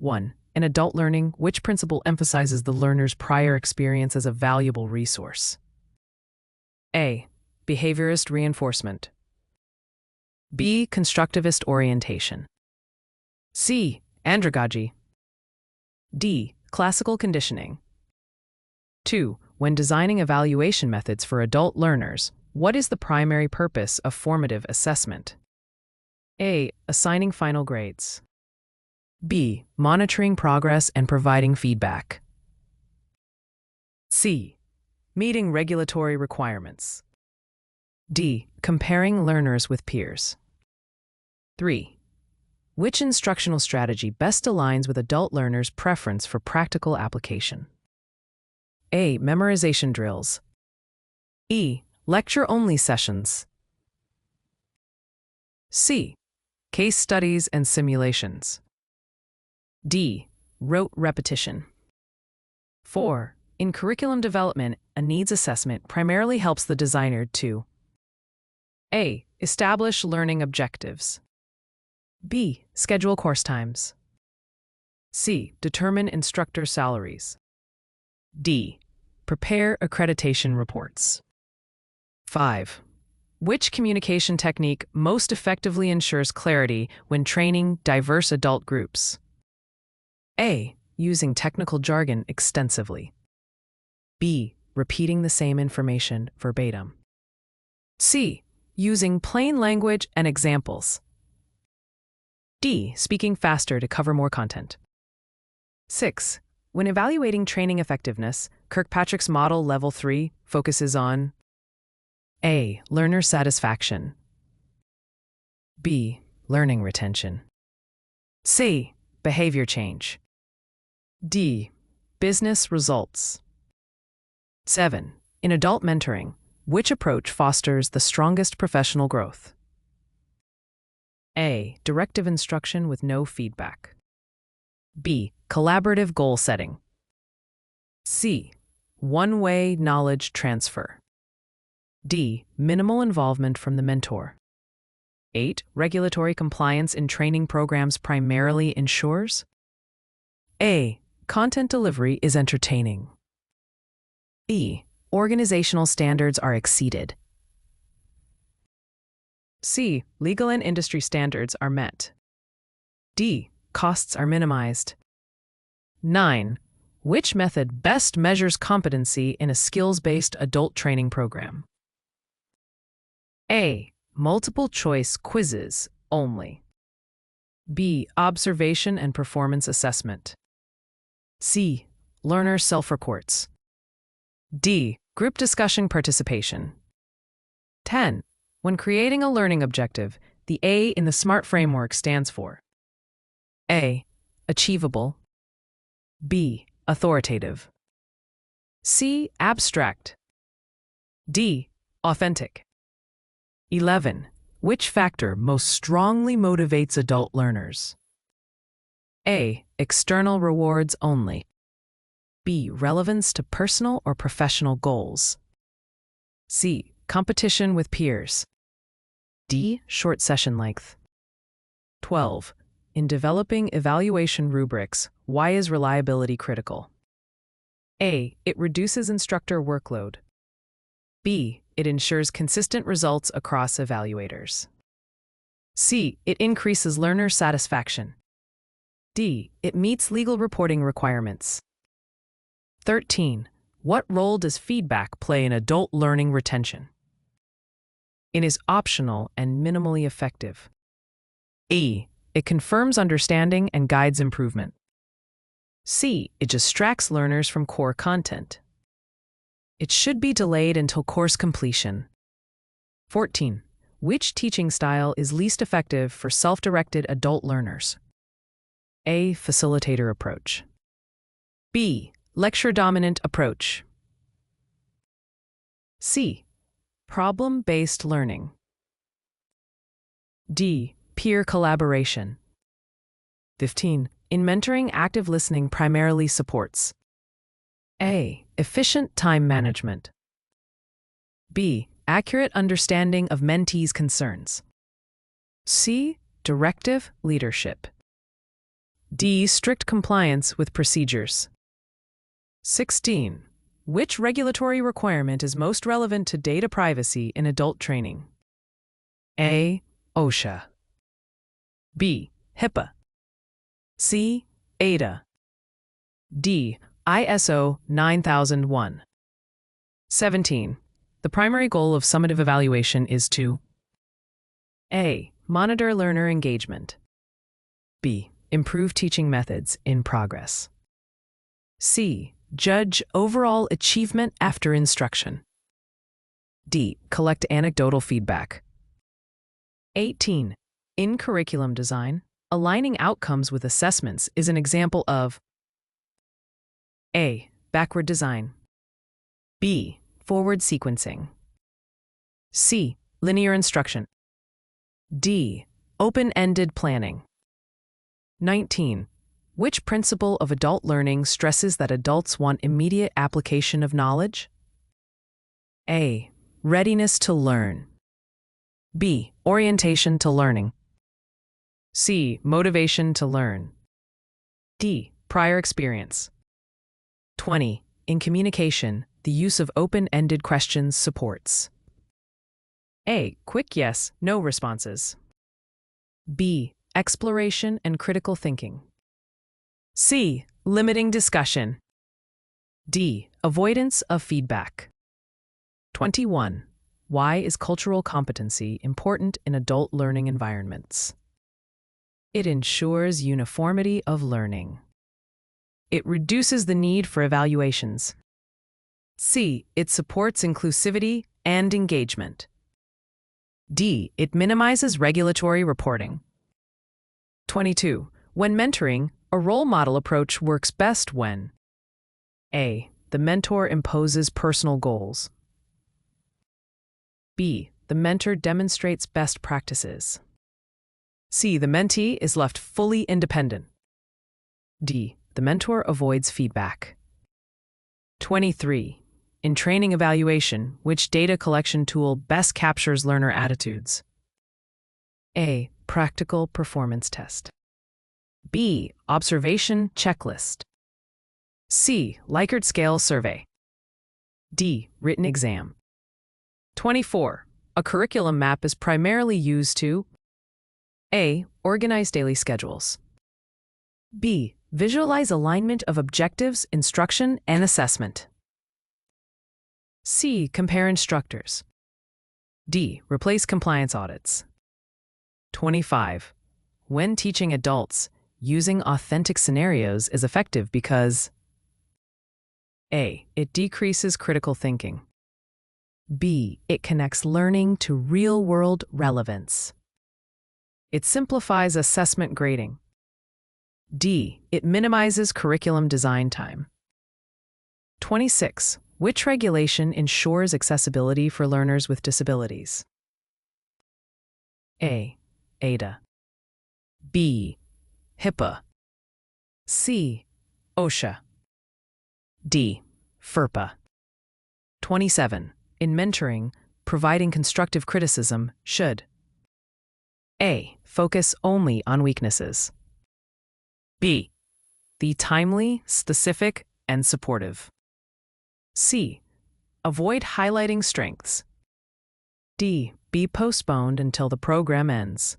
1. In adult learning, which principle emphasizes the learner's prior experience as a valuable resource? A. Behaviorist reinforcement. B. Constructivist orientation. C. Andragogy. D. Classical conditioning. 2. When designing evaluation methods for adult learners, what is the primary purpose of formative assessment? A. Assigning final grades. B. Monitoring progress and providing feedback. C. Meeting regulatory requirements. D. Comparing learners with peers. 3. Which instructional strategy best aligns with adult learners' preference for practical application? A. Memorization drills. E. Lecture-only sessions. C. Case studies and simulations. D. Rote repetition. 4. In curriculum development, a needs assessment primarily helps the designer to A. Establish learning objectives. B. Schedule course times. C. Determine instructor salaries. D. Prepare accreditation reports. 5. Which communication technique most effectively ensures clarity when training diverse adult groups? A. Using technical jargon extensively. B. Repeating the same information verbatim. C. Using plain language and examples. D. Speaking faster to cover more content. 6. When evaluating training effectiveness, Kirkpatrick's Model Level 3 focuses on A. Learner satisfaction. B. Learning retention. C. Behavior change. D. Business results. 7. In adult mentoring, which approach fosters the strongest professional growth? A. Directive instruction with no feedback. B. Collaborative goal setting. C. One-way knowledge transfer. D. Minimal involvement from the mentor. 8. Regulatory compliance in training programs primarily ensures A. Content delivery is entertaining. B. Organizational standards are exceeded. C. Legal and industry standards are met. D. Costs are minimized. 9. Which method best measures competency in a skills-based adult training program? A. Multiple choice quizzes only. B. Observation and performance assessment. C. Learner self-reports. D. Group discussion participation. 10. When creating a learning objective, the A in the SMART framework stands for A. Achievable. B. Authoritative. C. Abstract. D. Authentic. 11. Which factor most strongly motivates adult learners? A. External rewards only. B. Relevance to personal or professional goals. C. Competition with peers. D. Short session length. 12. In developing evaluation rubrics, why is reliability critical? A. It reduces instructor workload. B. It ensures consistent results across evaluators. C. It increases learner satisfaction. D. It meets legal reporting requirements. 13. What role does feedback play in adult learning retention? It is optional and minimally effective. E. It confirms understanding and guides improvement. C. It distracts learners from core content. It should be delayed until course completion. 14. Which teaching style is least effective for self-directed adult learners? A. Facilitator approach. B. Lecture-dominant approach. C. Problem-based learning. D. Peer collaboration. 15. In mentoring, active listening primarily supports A. Efficient time management. B. Accurate understanding of mentees' concerns. C. Directive leadership. D. Strict compliance with procedures. 16. Which regulatory requirement is most relevant to data privacy in adult training? A. OSHA. B. HIPAA. C. ADA. D. ISO 9001. 17. The primary goal of summative evaluation is to A. Monitor learner engagement. B. Improve teaching methods in progress. C. Judge overall achievement after instruction. D. Collect anecdotal feedback. 18. In curriculum design, aligning outcomes with assessments is an example of A. Backward design. B. Forward sequencing. C. Linear instruction. D. Open-ended planning. 19. Which principle of adult learning stresses that adults want immediate application of knowledge? A. Readiness to learn. B. Orientation to learning. C. Motivation to learn. D. Prior experience. 20. In communication, the use of open-ended questions supports A. Quick yes, no responses. B. Exploration and critical thinking. C. Limiting discussion. D. Avoidance of feedback. 21. Why is cultural competency important in adult learning environments? It ensures uniformity of learning. It reduces the need for evaluations. C. It supports inclusivity and engagement. D. It minimizes regulatory reporting. 22. When mentoring, a role model approach works best when A. The mentor imposes personal goals. B. The mentor demonstrates best practices. C. The mentee is left fully independent. D. The mentor avoids feedback. 23. In training evaluation, which data collection tool best captures learner attitudes? A. Practical performance test. B. Observation checklist. C. Likert scale survey. D. Written exam. 24. A curriculum map is primarily used to A. Organize daily schedules. B. Visualize alignment of objectives, instruction, and assessment. C. Compare instructors. D. Replace compliance audits. 25. When teaching adults, using authentic scenarios is effective because A. It decreases critical thinking. B. It connects learning to real-world relevance. It simplifies assessment grading. D. It minimizes curriculum design time. 26. Which regulation ensures accessibility for learners with disabilities? A. ADA. B. HIPAA. C. OSHA. D. FERPA. 27. In mentoring, providing constructive criticism should A. Focus only on weaknesses. B. Be timely, specific, and supportive. C. Avoid highlighting strengths. D. Be postponed until the program ends.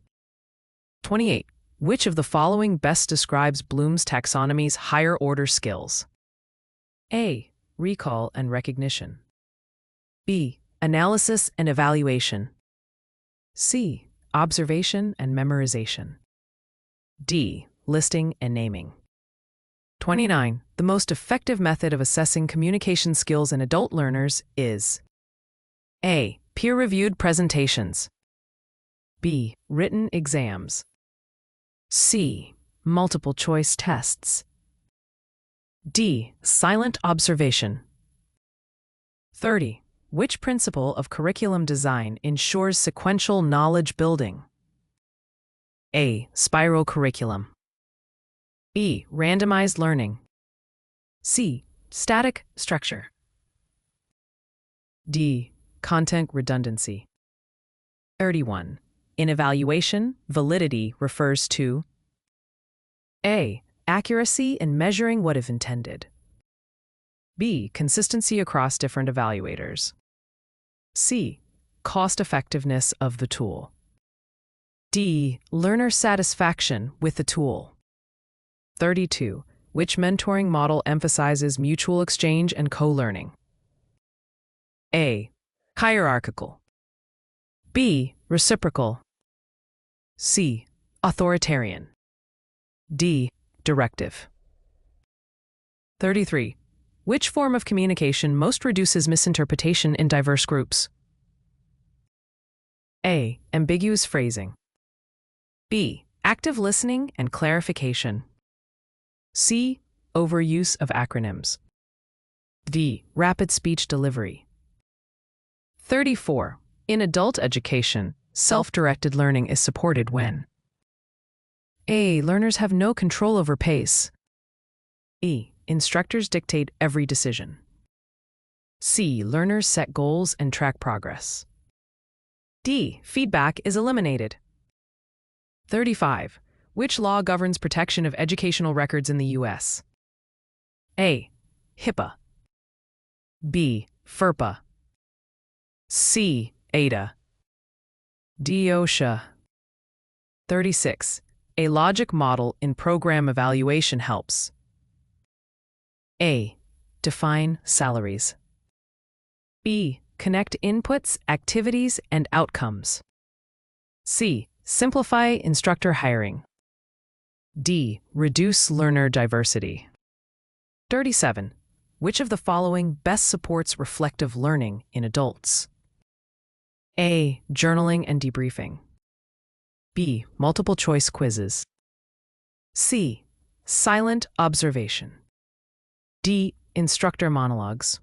28. Which of the following best describes Bloom's taxonomy's higher-order skills? A. Recall and recognition. B. Analysis and evaluation. C. Observation and memorization. D. Listing and naming. 29. The most effective method of assessing communication skills in adult learners is A. Peer-reviewed presentations. B. Written exams. C. Multiple-choice tests. D. Silent observation. 30. Which principle of curriculum design ensures sequential knowledge building? A. Spiral curriculum. B. Randomized learning. C. Static structure. D. Content redundancy. 31. In evaluation, validity refers to A. Accuracy in measuring what if intended. B. Consistency across different evaluators. C. Cost-effectiveness of the tool. D. Learner satisfaction with the tool. 32. Which mentoring model emphasizes mutual exchange and co-learning? A. Hierarchical. B. Reciprocal. C. Authoritarian. D. Directive. 33. Which form of communication most reduces misinterpretation in diverse groups? A. Ambiguous phrasing. B. Active listening and clarification. C. Overuse of acronyms. D. Rapid speech delivery. 34. In adult education, self-directed learning is supported when A. Learners have no control over pace. B. Instructors dictate every decision. C. Learners set goals and track progress. D. Feedback is eliminated. 35. Which law governs protection of educational records in the U.S.? A. HIPAA. B. FERPA. C. ADA. D. OSHA. 36. A logic model in program evaluation helps. A. Define salaries. B. Connect inputs, activities, and outcomes. C. Simplify instructor hiring. D. Reduce learner diversity. 37. Which of the following best supports reflective learning in adults? A. Journaling and debriefing. B. Multiple choice quizzes. C. Silent observation. D. Instructor monologues.